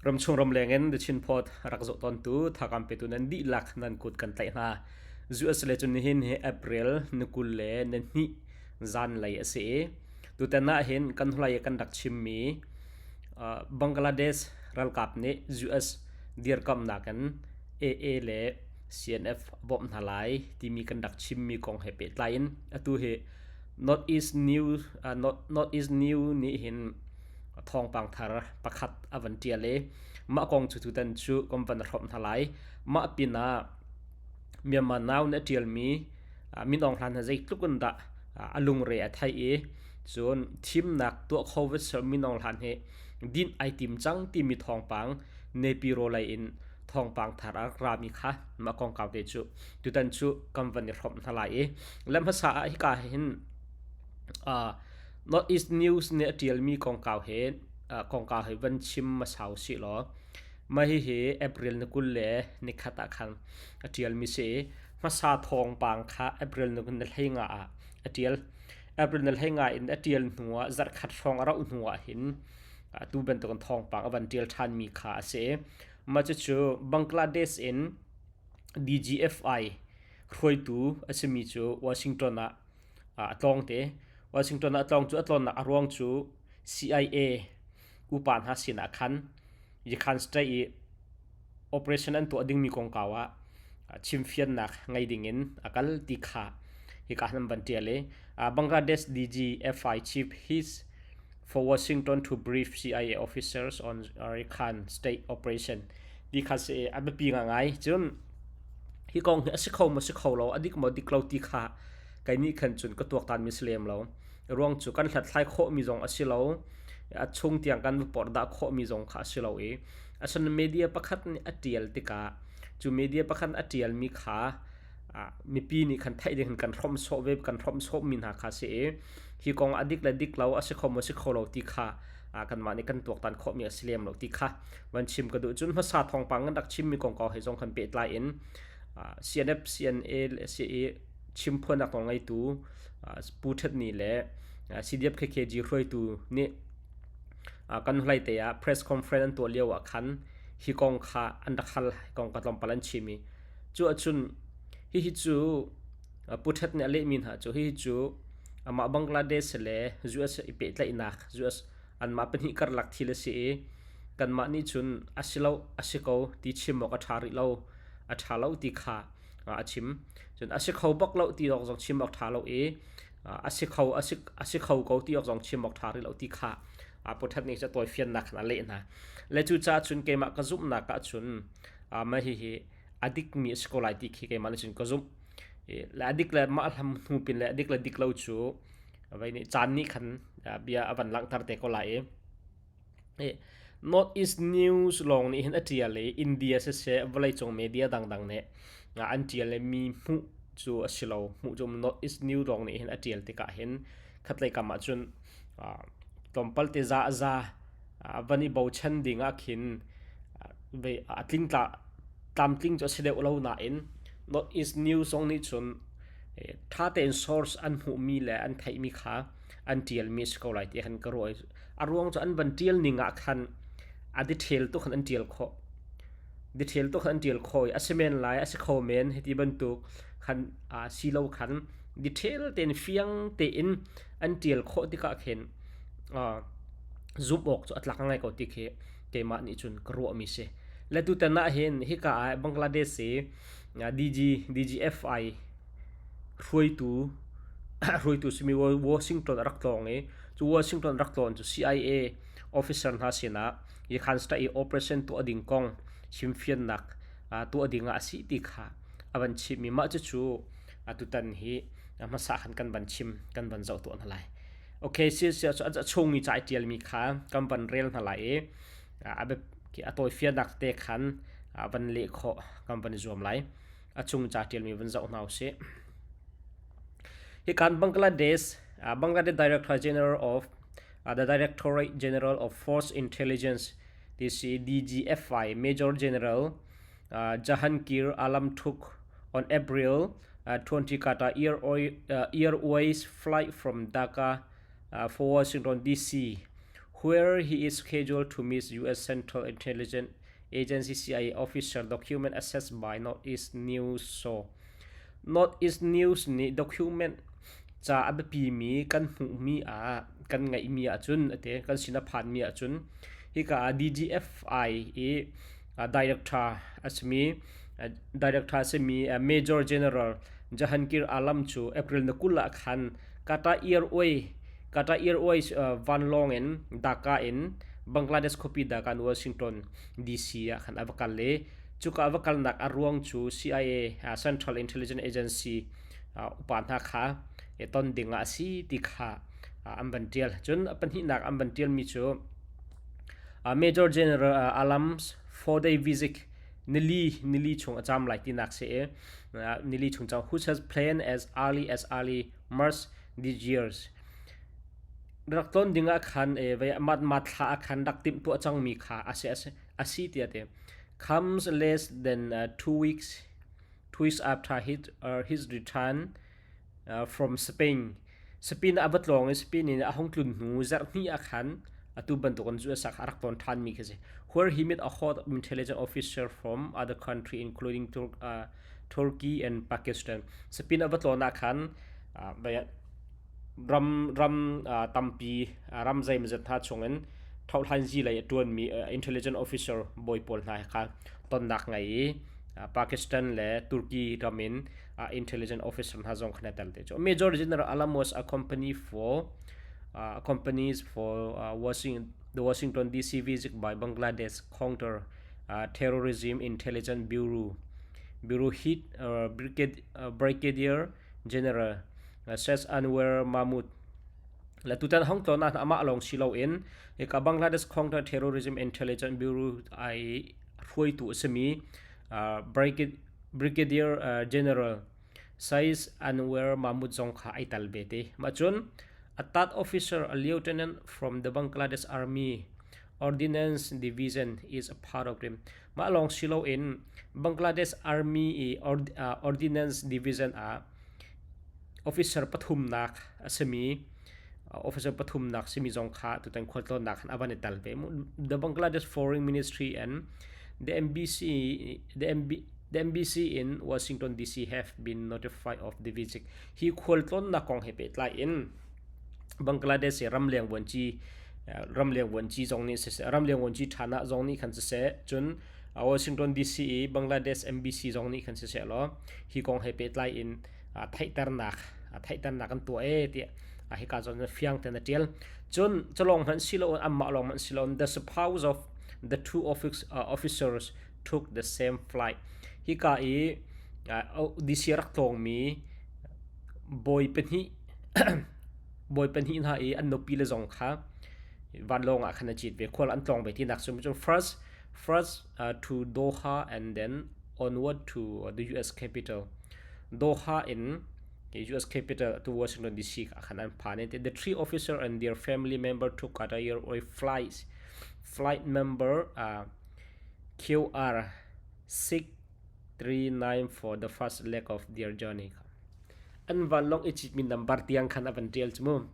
รำชงรำแรงเดชินพอดรักจตอนตูถ้ากันไปตัวนั้นดีลักนันกุดกันไตนาจูสเลจุนเห็นเฮอเปริลนึกุลเลนันนี่จันไลเสตัวแต่น่าเห็นกันทุลายกันดักชิมมีบังกลาเทศรัลกับเนจูสเดียร์กัมนักัน AA เล CNF บอมทลายที่มีกันดักชิมมีกองเฮเปตไลน์ตัวเฮ not is new นี่เห็นทองปังทาร์ประคัดอวันเตียเลมากองจุดตันชูกอมพันรบทลายมาปีนาเมียมันาวเนติลมีมินองทันใจทุกันดะอลุงเรียไทยจนทีมนักตัวโควิดมินองทันเฮดินไอติมจังที่มีทองปังเนปิโรไลอินทองปังทาร์รามิค่ะมากองเก่าเตจูจุดตันชูกอมพันรบทลายและภาษาฮิกาเห็นnot is news เนี่ยที่มีกองข่าวเห็นกองข่าวเห็นวันชิมมาสาวสิล้อมาเห็น April นึกุลเล่ในขัดขันที่มีเสมาสาทองปังค่ะ April นึกุลเฮงอ่ะที่ April นึกเฮงอ่ะอินที่หัวจัดขัดทองเราหัวเห็นตูเป็นตัวทองปังวันที่ทันมีค่าเสมาจะชูบังกลาเทศอิน DGFI คอยตูอาจจะมีชูวอชิงตันตองเตวอชิงตันตองจูอัตลอนนักรวงจู CIA อุปานหาสินาคันยี่คันสเตย์ operation อันตัวดิ่งมีกองกาวะชิมเฟียนนักไงดิ่งินอากัลติขาฮิกาฮันบันเตียเลบังกลาเทศ DGFI chief his for Washington to brief CIA officers on Rakhine state operation ดีคันเสอันเป็นปีง่ายจนฮิกองเฮสิเขามาสิเขาเราอดีกมาดิกเราติขาไกนี่ขันจุนก็ตัวการมิสเลมเรารวงจุกันหลัดไล่โคมีจงอาศิเราชงเตียงกันปอดดาโคมีจงขาศิเราอาศัยมีเดียประคัตนี่อัตยลติกาจูมีเดียประคัตอัตยลมีขามีปีนี่ขันไทยเด็กกันร่มโซเว็บกันร่มโซมินหาขาเสียฮีกองอดีกและดิกเราอาศัยเขามาสิเขาเราติขากันมาในกันตัวการโคมีอัศเลมเราติขาวันชิมกระดูจุนภาษาทองปังกันดักชิมมีกองกอให้จงขันเปิดไลน์CNF CNA CAชิมพนักตรงไงตูพูดนี่แหละCDF KKG รวยตูนี่กันไล่เตะ press conference ตัวเลี้ยวขันฮิกองขาอันดักขัลกองกระลำปลันชิมีจูจุนฮิจูพูดนี่อะไรมินหาจูฮิจูมาบังกลาเทศเลยจูสอีเปิดไลนักจูสอันมาเป็นฮิการลักทีละสิกันมานี่จุนอาศิลาอาศิเขาที่ชิมบอกอัฐาริเราอัฐาเราที่ขาชิมจนอาศิเขาบอกเราที่ออกจากชิมบอกทาเราอาศิเขาเขาที่ออกจากชิมบอกทาริเราที่ขาพูดนี่จะตัวเฟียนนักนั่นเลยนะและจู่จ้าจุนเกมากระซุ่มนักจุนมาเฮอดีกมีสกอลไลที่เกมมันจุนกระซุ่มและอดีกเลยมาทำหูเป็นและอดีกเลยดิกเราจูไว้นี่จานนี้ขันเบียบันลังทาร์เตก็ไหลNorth East News ลงนี่เห็นอันที่อะไรอินเดียเสียวันไรจงมีเดียดังๆเนี่ยอันที่อะไรมีมุจูอสิเรามุจม North East News ลงนี่เห็นอันที่อะไรที่ก็เห็นขัดเลยกับมาจนตอมพัลเตจ้าวันนี้บ่าวชันดิ่งอ่ะขินไปทิ้งตามทิ้งจะเสด็จเราหน้าอิน North East News ลงนี่จนถ้าเป็น source อันหูมีและอันไทยมีค่าอันที่มีสกอลไลที่เห็นกระโดดอารมณ์จะอันบันเทียลนิ่งอ่ะขันดีเทลตัวขันอันเดียลข้อดีเทลตัวขันอันเดียลข้ออาศัยเมนไลอาศัยคอมเมนต์ให้ที่บรรทุกขันซีโร่ขันดีเทลเต็นเฟียงเต็นอันเดียลข้อที่ก็เห็นซูมออกจะอัตลักษณ์ไงก็ที่เกมานี่จุนกรัวมิเสและตัวแต่น่าเห็นฮิกาบังกลาเทศDGFI รวยตัวสมีวอชิงตันรักตองจูวอชิงตันรักตองจู CIA officer น่าเสียนะยี่ขันสตาร์ operation ตัวดิ่งกองชิมเฟียนนักตัวดิ่งอาศิติขาบันชิมมีมาจะชูตุตันฮีมาสักกันบันชิมกันบันเจ้าตัวนั่นแหละโอเคเสียจะชงมีใจเดียลมีขากันบันเรียลนั่นแหละแบบตัวเฟียนนักเตะขันบันเลี้ยขอกันบันจวมไหลชงใจเดียลมีบันเจ้าหนาวเสียที่การบังกลาเทศDirector General of the Directorate General of Force Intelligence this DGFI Major General Jahangir Alam took on April 20 Qatar Airways flight from Dhaka for Washington DC where he is scheduled to meet U.S. Central Intelligence Agency CIA officer. Document assessed by Northeast News. So Northeast News ni document cha abapi mi kan hu mi a kan ngai mi a chun ate kan sina phan mi a chun hi ka DGFI e director asmi director asmi Major General Jahangir Alam chu April nakula khan kata year oi van long in Dhaka in Bangladesh kopi Dhaka Washington DC a khan avakal le chuka avakal nak arwang chu CIA Central Intelligence Agency upan ha kha eton dinga si tikha ambantial chun apan hi nak ambantial mi chu Major General Alam's 4-day visit nili chung acham lai tinak se nili chung chang which has planned as early March this years. Rakton dinga khan ve mat tha khan dak tim tu achang mi kha asi tiate comes less than 2 weeks after his return from Spain. Spain abatlong Spain in ahong tlun nu zar ni akhan atu bantukon zu sak arakton than mi khase where he met a hot intelligence officer from other country including Turkey and Pakistan. Spain abatlong akhan ram tampi ram zai mzat tha chongen thau than ji lai tuan mi intelligence officer boy pol na kha ton nak ngai Pakistan le Turkey ramin intelligence officer ha jong khna tal te cho Major General Alam was accompanies for the Washington DC visit by Bangladesh Counter Terrorism Intelligence Bureau Head Brigadier General Shes Anwar Mahmood la tutan hong ton na ama along silo in ka Bangladesh Counter Terrorism Intelligence Bureau ai hroi tu semi Brigadier General Shes Anwar Mahmood jongkha ai talbete machun a third officer, a lieutenant from the Bangladesh Army Ordnance Division, is a part of them. Ma along silo in Bangladesh Army Ordnance Division officer pathum nak semi officer pathum nak semi jongkha to tan khotlo nak aban talbe the Bangladesh Foreign Ministry and the embassy in Washington DC have been notified of the visit. He kholton na kong hepet la in Bangladesh ramleng wanchi zong ni se ramleng wanchi thana zong ni khan se chun Washington DC Bangladesh embassy zong ni khan se lo hi kong hepet lai in thaitar nak an to ti hi ka zon fiang ten tel chun chalong han silo amma long man silon the spouse of the two officers took the same flight. Hi ka this year tong mi boy pen hi na an no pile zong kha van long a khana chit ve khol an tong be ti nak sum first to Doha and then onward to the US capital Doha in the US capital to Washington DC khanan phane the three officer and their family member took Qatar or flight number QR 639 for the first leg of their journey. And van long it min number tiang khan avantel chmu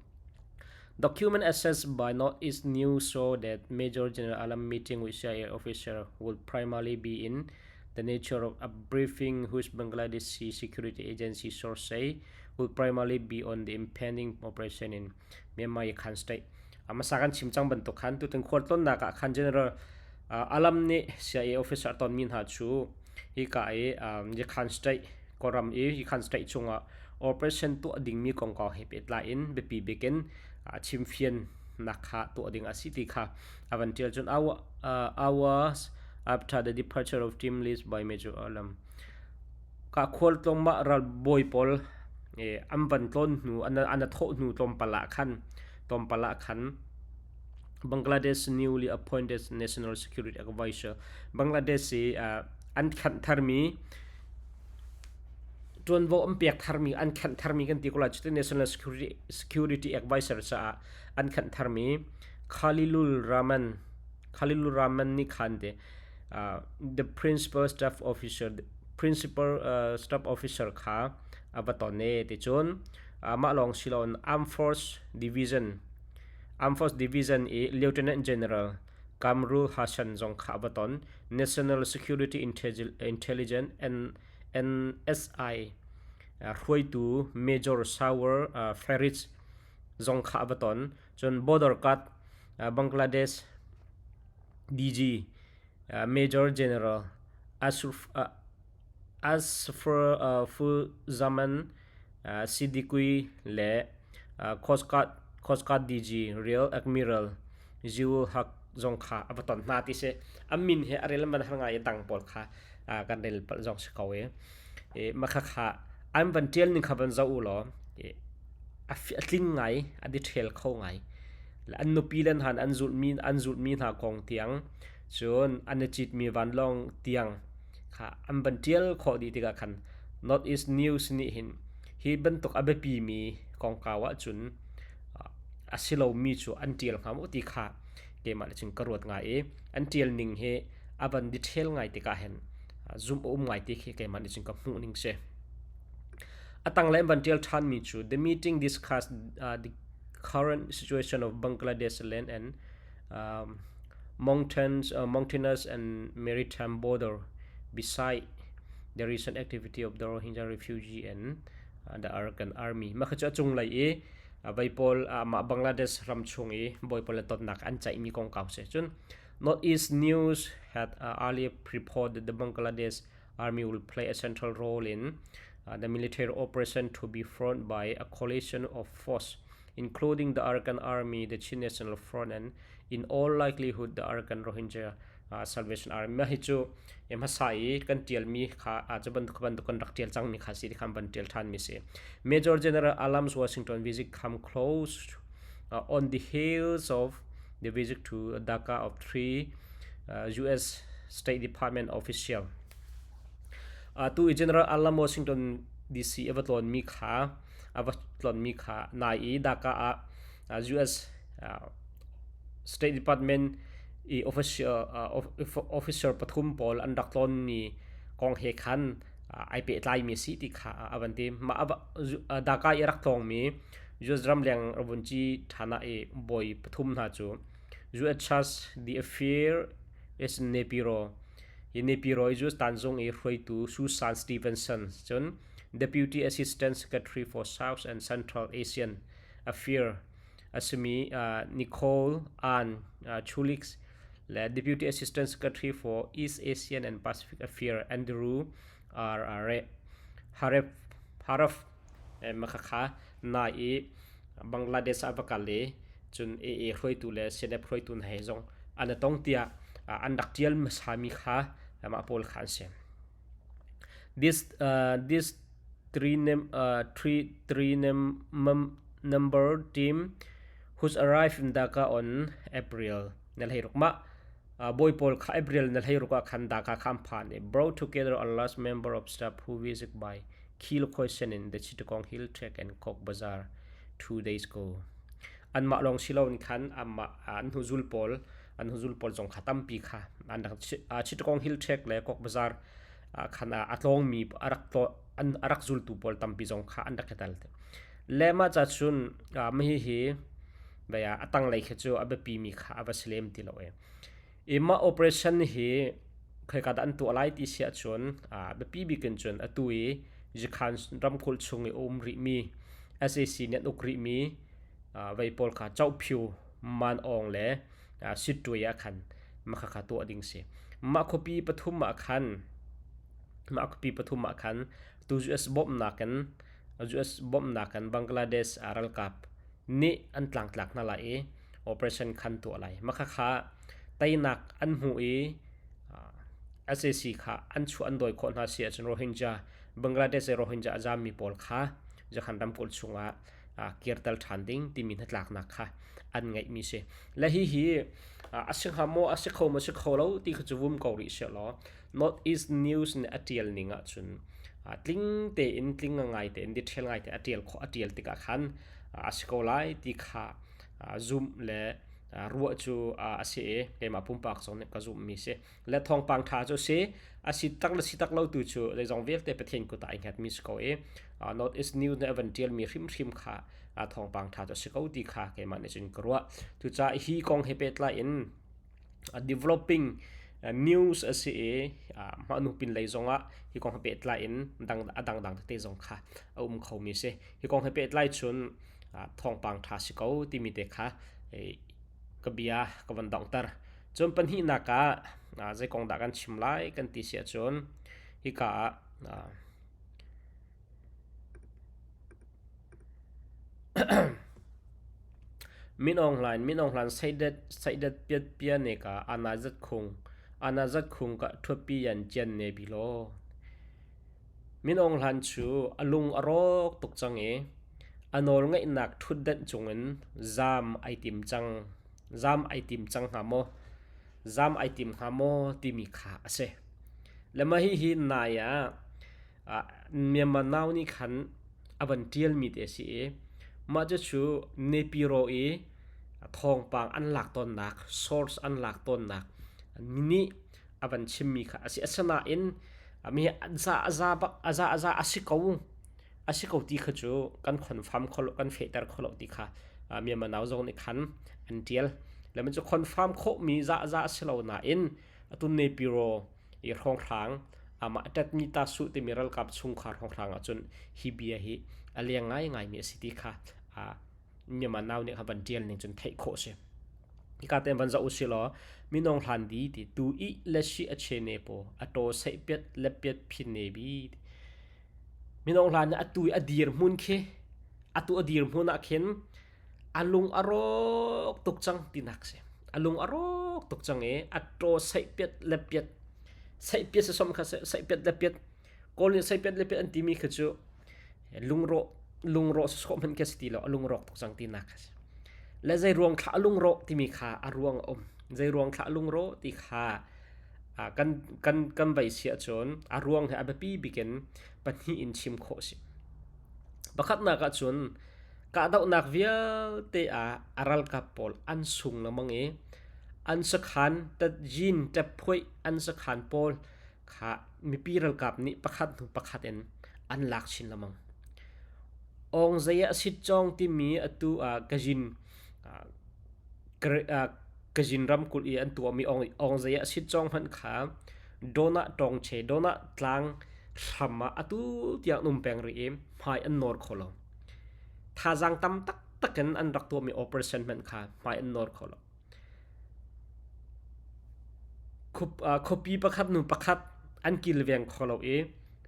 document assessed by Northeast News show that Major General Alam meeting with CIA officer will primarily be in the nature of a briefing which Bangladeshi security agency source say will primarily be on the impending operation in Myanmar Khan state. Amasakan chimchang bantok khan tu teng khorton na ka khan General Alam ni CIA officer ton min ha chu hi ka je Khan state koram hi Khan state chunga operation to ding mi kong ko hepet la in bepi beken chimfian nakha to ding asiti kha avantil chun hours after the departure of team leads by Major Alam ka khol tong ma ral boy pol amban ton nu ana tho nu tom pala khan Bangladesh newly appointed National Security Advisor Bangladesh an khan tharmi tuan vo ampiak tharmi an khan tharmi kan tikula chute National Security Advisor sa an khan tharmi Khalilur Rahman ni khande the principal staff officer kha abatone te chon ma long silon Armed Force Division Armed Force Division e Lieutenant General Kamrul Hassan Zong Khabaton National Security Intelligence and NSI Hui tu Major Sour Ferris Zong Khabaton John Border Cut Bangladesh DG Major General Asfer Fuzaman Siddiqui le Coast Guard DG Real Admiral Ziul Haq Zongkha abaton na ti se amin he arel man hangai tang pol kha kan del pal jong se kawe makha kha am van tel ning khaban za u lo atling ngai adi thel kho ngai la an no pilan han anzul min ha kong tiang chon anachit mi van long tiang kha am ban tel kho di tiga khan not is news ni hin hi ban tok abepi mi kong kawa chun asilo mi chu antial kham uti kha ke ma ching karot nga e antial ning he aban detail ngai te ka hen zoom ngai te ke ma ching ka mu ning se atang lem ban tel than mi chu the meeting discussed the current situation of Bangladesh land and mountainous and maritime border beside the recent activity of the Rohingya refugee and the Arakan army makhacha chung lai e baipol ma Bangladesh ram chung e boipol tot nak an chai mi kong kaw se chun Northeast News had earlier reported the Bangladesh army will play a central role in the military operation to be fronted by a coalition of force including the Arakan army, the Chin National Front, and in all likelihood the Arakan Rohingya Salvation Army mahichu emhasai kan tial mi kha ajaban khaban to conduct tial chang mi kha si kham ban tial than mi se Major General Alam's Washington visit come close on the heels of the visit to Dhaka of 3 US State Department official to General Alam Washington DC avatlon mi kha nai Dhaka US State Department officer pathum pol an daklon ni kong he khan IP tlai mi si ti kha avanti ma Dhaka irak thong mi Josram Liang Rabunchi Thana e boy pathum na chu US the affair is Nepiro is Tanjong e Hroi to Susan Stevenson John Deputy Assistant Secretary for South and Central Asian Affairs Asmi Nicole Ann Chulix Deputy Assistant Secretary for East Asian and Pacific Affairs Andrew R. Haraf makakha na e Bangladesh abakale chun AA Hroi tu le CNF Hroi tu hai jong anatong tia andak tial masami kha ma pol khan se this three number team who's arrived in Dhaka on April nalhairukma boy pol kha April nalhairuka khan Dhaka khamphan brought together a last member of staff who visit by key location in the Chittagong Hill Trek and Cox Bazar 2 days ago an ma long silon khan amma an huzul pol jong khatam pi kha an Chittagong Hill Trek le Cox Bazar khana atlong mi arak zul tu pol tampi jong kha an dakatal lema cha chun mahi hi baya atang lai khachu abapi mi kha abaslem ti lo ema operation hi kheka dan tu alai ti sia chun bapi bi kan chun atui jikhan ramkhul chungi omri mi SAC net ukri mi vaipol kha chau phiu man ong le situya khan makha kha to ading se ma khopi pathum ma khan tu US bomb na kan Bangladesh aral kap ni an tlak na la e operation khan to alai makha kha tainak an hu e SAC kha an chu an doi khon ha sia chun Rohingya Bangladesh Rohingya azami pol kha jakhan dam pol chunga kirtal thanding timin hatlak na kha an ngai mi se la hi asikhamo asikholo ti khachuvum kauri se lo Northeast News ne atial ninga chun tling ngai te in detail ngai te atial tika khan asikolai ti kha zoom le รัวจูเสียเกมาปุ่มปากสองเนี่ยก็จุ่มมีเสและทองปังทาจูเสสิตักและสิตักเล่าตัวจูเลยจงเวลเตปเทนกูตายหัดมิสเขาnot is new ในวันเดียลมีริมขาทองปังทาจูสิเขาตีขาเกมาในจุนกรัวตัวจ้าฮีกองเฮเปตไลน์ developing news เสียมานุปินเลยจงฮีกองเฮเปตไลน์ดังเตจงขาเขามีเสฮีกองเฮเปตไลน์จุนทองปังทาสิเขาตีมีเตขากบียกับวันดองตร์จนปัญหานักใจกองดักันชิมไลกันตีเสียจนฮิกามินออนไลน์ใส่เด็ดเปียเนกาอาณาจักรคงกับทัวปียันเจนเนบิโลมินออนไลน์ชูอลุงอรอกตกจังอนอลง่ายนักทุดเด็ดจงเงินจามไอติมจังหาโมที่มีขาเสแล้วมาหินนายเมียมันนาวนี่ขันอบันเทียลมีเดสิมาจะชูเนปิโรทองปังอันหลักต้นนัก source อันหลักต้นนักนี่อบันชิมมีขาเสสนาอินมีอาซาอาศิกาวตีขจูกันคอนฟาร์มกันเฟเตอร์ขลุ่ยตีขาเมียมันนาวจงนี่ขันอันเทียลแล้วมันจะคอนฟาร์มโคมีเสลาหน้าอินตุนเนปิโรรองทางมาตัดมีตาสุติมิรัลกับชุงขารองทางจนฮิบียฮีเลียงง่ายมีสิทธิค่ะเนี่ยมันนาวเนี่ยครับบันเจียนเนี่ยจนเทโคเชอีกาเต็มบันจะอุศิลมีน้องฮันดีที่ตูอีเลชิอเชเนโปอโตเซเปียเลเปียพินเนบีมีน้องฮันเนี่ยตูอดีร์มุนเคตูอดีร์มุนนักเห็นอลุงอรอกตกจังตินักเสอลุงอรอกตกจังอัตโตใส่เปียดเล็บเปียดใส่เปียดสมค่ะใส่เปียดเล็บเปียดก่อนใส่เปียดเล็บเปียดอันที่มีคือจูลุงโรสมมันแค่สติลลุงโรตกจังตินักและใจรวงขะลุงโรที่มีขาอรวงใจรวงขะลุงโรที่ขากันใบเสียจนอรวงให้อเบปีบิกันปัญหาอินชิมโคสิบักขัดนักจนกาดเอานักวิลเตอารัลกับปอลอันสูงละมังอันสักขันตัดจีนจับพวยอันสักขันปอลขามีปีรัลกับนี่ประคัดอันหลักชินละมังองใจสิจองที่มีตัวกจินรำกุลีอันตัวมีองใจสิจองพันขาโดนัตองเชโดนัตลังธรรมะตัวที่นุ่มแปลงเรียมหายอันนอร์โคลถ้าจังตั้มตักกันอันรักตัวมีโอเปอเรชั่นมันค่ะไม่อันนอร์เขาหรอกคบีประคัดนุ่มประคัดอันกิลเวียงเขาหรอก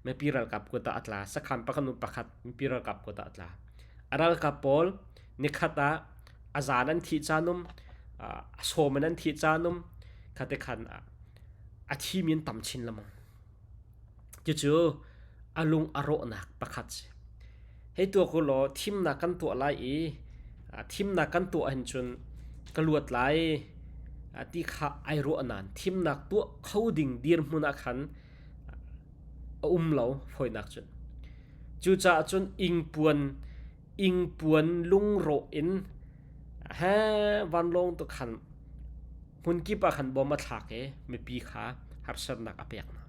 ไม่ปีรัลกับกุตาอัตลาสักคำประคัดนุ่มประคัดไม่ปีรัลกับกุตาอัตลาอารัลกับปอลนิคัตาอาจารย์นันทิจานุมโซมันนันทิจานุมขัดขันอาชีมีนต่ำชินละมั้งจู่ๆอาลุงอารมณ์นักประคัดให้ตัวกูรอทีมนักกันตัวอะไรทีมนักกันตัวเห็นจนกลวดไหลที่ข้าไอรู้อันนั้นทีมนักตัวเขาดิ่งดีร์มุนักขันเราพอยนักจนจู่จ้าจนอิงปวนลุงโรอินแฮวันลงตัวขันหุ่นกีบขันบอมมาถักไม่ปีขาหัดสนักอเปียกนะ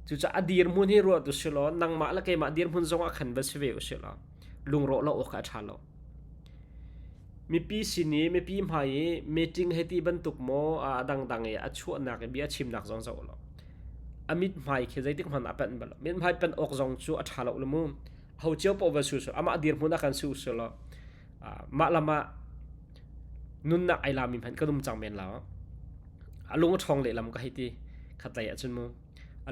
จู่จ้าอดีร์มุนให้รู้ตัวเชลล์นังมาแล้วแกมาอดีร์มุนจงอาขันเบสเวลเชลล์ลุงโรเราโอกาสชาลมีปีสินี้มีปีใหม่มีจริงให้ที่บรรทุกโมดังชั่วนักเบียชิมนักจงเจ้าเรามิดใหม่คือใจที่มันเป็นแบบมิดใหม่เป็นออกจงชั่วชาลละมุมเขาเจ้าปอบสู้มาอดีร์มุนนักกันสู้เชลล์มาละมานุนนักไอลามิพันก็นุ่มจังเมนแล้วลุงก็ทองเลยลำก็ให้ที่ขัดใจจนมุ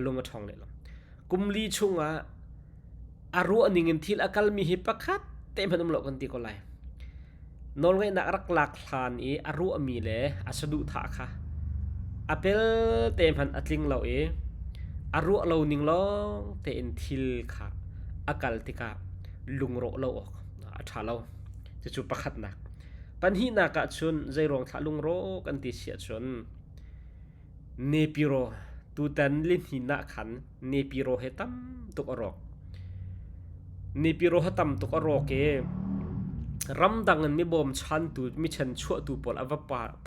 ลุงก็ทองเลยลำกุมลีชุงรู้อันนี้เงินที่ละกัลมีหิปะคัดเต็มพนมโลกันตีก็ไลนอนไงนักรักหลักฐานรู้มีเลยสะดุถาค่ะเปลเต็มพันอัดลิงเรารู้เรานิ่งลองเต็มทิลค่ะกัลติกาลุงโรเราออกชาเราจะจุปะคัดนักปัญหานักชนใจรองทะลุงโรกันตีเสียชนเนปิโรตูตันลินหินักขันเนปิโรเหตัมตุกอรอกเนปิโรเหตัมตุกอรอก รำดังมีบอมชันตูมีชันชั่วตูปอลอว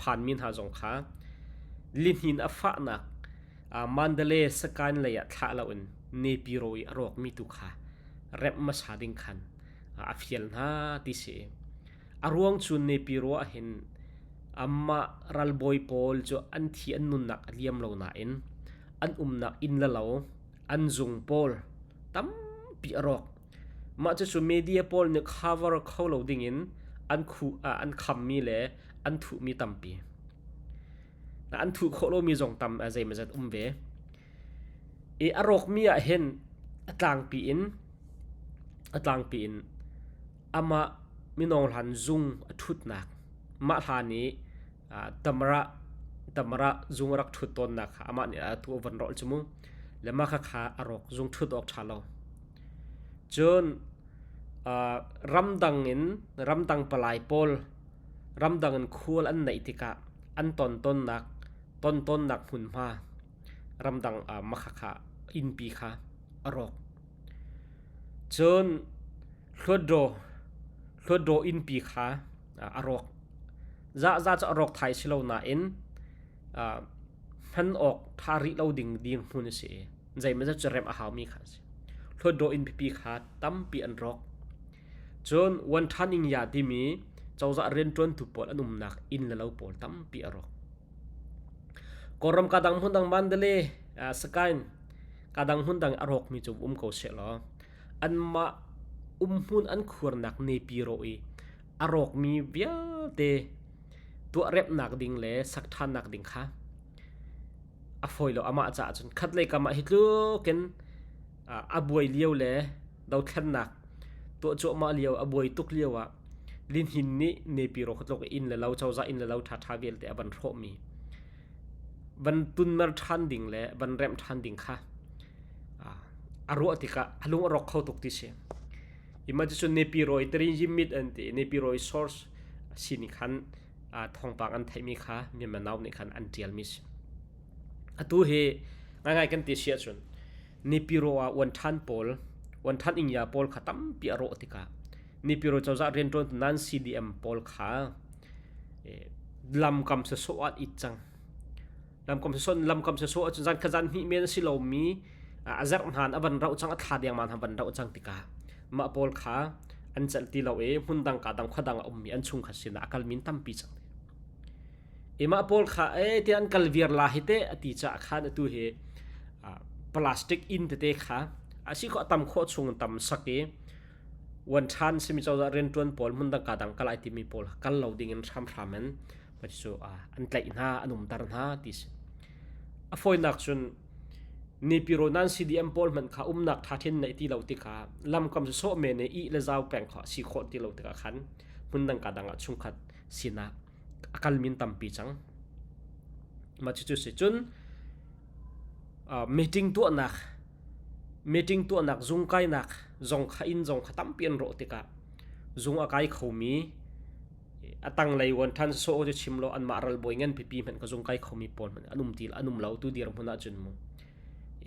ผ่านมินหาจงขาลินหินอฟ้านักมันเดเลสกันเลยท่าละอุนเนปิโรยรอกมีตุขาเร็บมาชาดิงคันอาฟิลนาติเสอารวงชุนเนปิโรเห็นอามารัลบอยปอลjoอันที่อันนุนนักเลียมเหล่านาอินอันนักอินละเหล่าอันซุงปอลตั้มปีรอกมาจะชุนเมเดียปอลเนี่ย cover เข้าเหล่าดิ่งอินอันคำมีเลยอันถูกมีตั้มปีอันถูกเขาเรามีจงตั้มอะไรมาจัดเวอารอกมีเห็นต่างปีอินอามามีน้องหันซุงทุดนักมาทานี้ตำระซุงรักทุดตนนักอามาเนี่ยตัววันรอลจมูกและมาข้าอารอกซุงทุดออกชาลจนรำดังปลายปอลรำดังคูลอันไหนติกะอันต้นนักหุ่นมารำดังมาข้าอินปีข้าอารอกจนขวดโดอินปีขาอารอกจะอารอกไทยสิเราหน้าอินพันออกทาริเราดิ่งหุ่นเสียใจมันจะเริ่มอาหารมีขาขวดโดอินปีขาตั้มปีอันรอกจนวันทันอิงยาที่มีเจ้าจะเรียนจนถูกปอดอนุมนักอินแล้วปอดตั้มปีอารอกกรมกาดังหุ่นดังบันเดเลสกายกาดังหุ่นดังอารอกมีจุบเขาเสียแล้วอันมาหุ่นอันขวรนักเนปิโรอีอารอกมีเวียเตตัวเร็บนักดิ่งเล่สักท่านนักดิ่งค่ะอฟอยโลอามาจ่าจนคัดเลยกามาฮิตลูกันอบวยเลี้ยวเล่ดาวทันนักตัวโจมาเลี้ยวอบวยตุกเลี้ยวอะลินหินนี้เนปิโรขัดลกอินเล่เราเจ้าจะอินเล่เราท่าเวลแต่บันโรมีบันตุนมาทันดิ่งเล่บันเร็มทันดิ่งค่ะอารวติกะฮัลโหลรอกเข้าตุกติเชอิมาจิชุนเนปิโรยตรีจิมิดอันตีเนปิโรยซอร์สสินิคันทองปางอันไทยมีค่ะมีมันเอาในคันอันเทียลมิสตัวเฮง่ายกันติเชียชุนเนปิโรวันทันอิงยาปอลขัดตั้มปีอารติกะเนปิโรเจ้าจะเรียนจนนันซีดีเอ็มปอลขาลำคำเสสวัดอิจังลำคำเสสวัดจนขจันหิเมนสิโลมีอาจารย์หันอบันเราจังอัฐาเดียงมันอบันเราจังติกามาปอลขาอันจัลตีเราหุ่นดังกาดังขดังมีอันชุงขัดสินะอักลมินตั้มปีจังมาปอลขาที่อันกัลเวียร์ลาฮิเตอติจ่าขาดตัวเฮพลาสติกอินเตขาอาศัยก็ตั้มขวดชุงตั้มสักวันชันสิมิจาวเรียนจวนปอลหุ่นดังกาดังกัลไอติมีปอลกัลเราดิ่งทำมันปัจจุบันอันไกลน่าอันมุมตาร์น่าติสอฟอยนักชุนเนปิโรนันซีดีเอ็มปอลมันข้านักท่าเทนในที่เราติกาลำคำโซเมเนอีเลซาวแปลงข้าสีโคที่เราติกาขันหุ่นดังกาดังชุงขัดสินะอักลมินตั้มปีจังมาจุดจุนmeeting ตัวนักซุงไกนักซงข้าอินซงข้าตั้มเปลี่ยนโรติกาซุงอากายเขามีตั้งเลยวันทันโซจะชิมโลอันมารัลบอยเงินปีมันก็ซุงไกเขามีปอนมันอันุมตีลอันุมเหลาตัวเดียร์มันอาจุนมู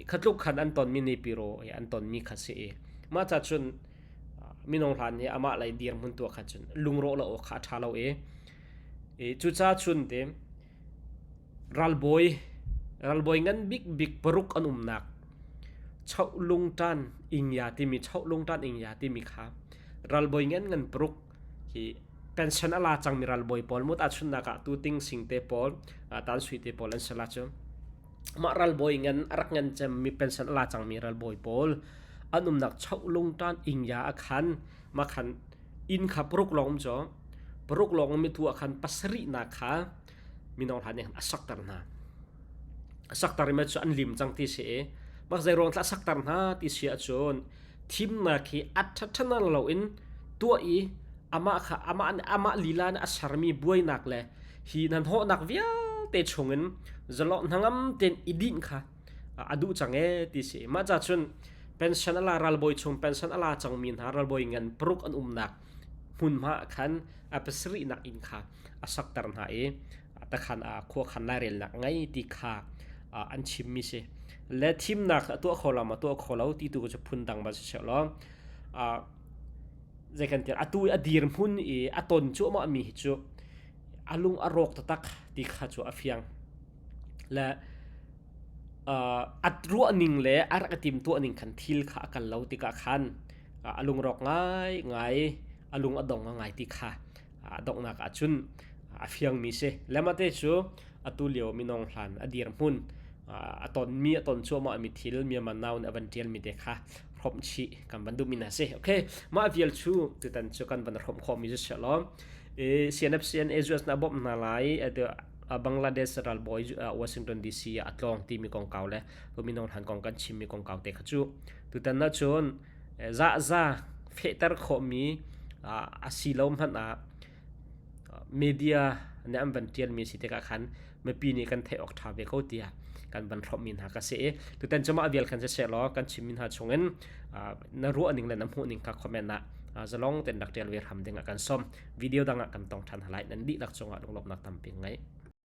ขัดลูกขันอันตอนมีเนปิโรอันตอนมีขัดเสียมาจากจนมีน้องหลานเนี่ยอามาไหลเดียร์มันตัวขัดจนลุงโรละโอขาชาเราจุดจ้าจนเต็มรัลบอยงั้นบิ๊กปรุกอันหนักเช่าลุงตันอิงยาที่มีเช่าลุงตันอิงยาที่มีขารัลบอยงั้นปรุกที่เป็นชนะลาจังมีรัลบอยปอลมุดอาชุนนักตัวติงสิงเตปอลตันสุยเตปอลอันสลัดจมารัลบอยงั้นรักงั้นจะมีเป็นชนะลาจังมีรัลบอยปอลอันนักเช่าลุงตันอิงยาขันมาขันอินขับปรุกลงจ่อปรุกลงมีตัวขันปัสรินาขามีน้องท่านเนี่ยสักตาร์นาสักตาร์มาจนอันลิมจังที่เสียบางใจรองละสักตาร์นาที่เสียจนทีมนักที่อัดชันนั่นเราอินตัวอามาลีลานอัศรมีบวยนักเลยฮีนันโหนักเวียเตชงเงินจะลองทั้งอันเต็นอีดินค่ะอดูจังที่เสียมาจากจนเป็นชนะลารัลบอยชงเป็นชนะลาจังมีนหารัลบอยเงินปรุกอันนักหุ่นมาขันปัสรินักอินค่ะสักตาร์นาแต่ขันขั้วขันลายเรียนนักไงที่ขาอันชิมมิเชและทีมนักตัวเขาเรามาตัวเขาเราที่ตัวจะพุ่นดังมาเฉยๆแล้ว zai kan tir atui adir mun e aton chu ma mi chu alung arok tatak ti kha chu afiang la atru aning le arakatim tu aning kan thil kha kan lo ti ka khan alung rok ngai alung adong ngai ti kha dok na ka chun afiang mi se lemate chu atu leo minong hlan adir mun aton mi aton chu ma mi thil mi manaw na avantial mi te kha khom chi kan bandu mina se okay ma avial chu tu tan chu kan ban khom khom mi se lo CNF CNA na bom na lai Bangladesh ral boy Washington DC atlong ti mi kong kaw le minong han kong kan chim mi kong kaw te khachu tu tan na chon za fetar kho mi asilom han media ne am ban tian mi si te ka khan me pi ni kan the ok tha be ko tia kan ban throm min ha ka se tu tan chama avial kan se lo kan chim min ha chungen na ru aning le nam hu ning ka comment na zalong ten dak tel wer ham denga kan som video danga kan tong than halai nan di lak chonga dong lop nak tam ping ngai